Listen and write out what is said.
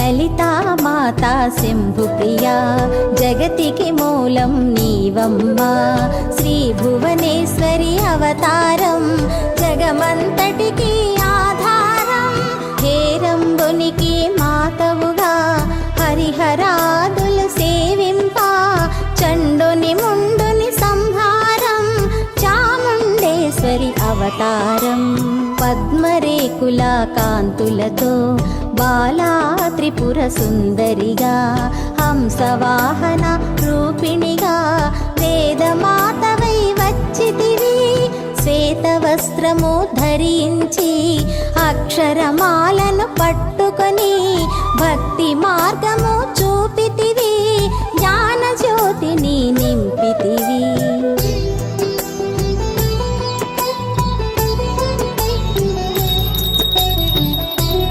లలితా మాతా శంభుప్రియా జగతికి మూలం నీవమ్మా శ్రీ భువనేశ్వరి అవతారం జగమంతటికి ఆధారం హేరంబునికి మాతవుగా హరిహరాదులు సేవింప చండుని ముండుని సంహారం చాముండేశ్వరి అవతారం పద్మరేకుల కాంతులతో బాలా త్రిపుర సుందరిగా హంసవాహన రూపిణిగా వేదమాతవై వచ్చితివి శ్వేత వస్త్రము ధరించి అక్షరమాలను పట్టుకొని భక్తి మార్గము చూపితి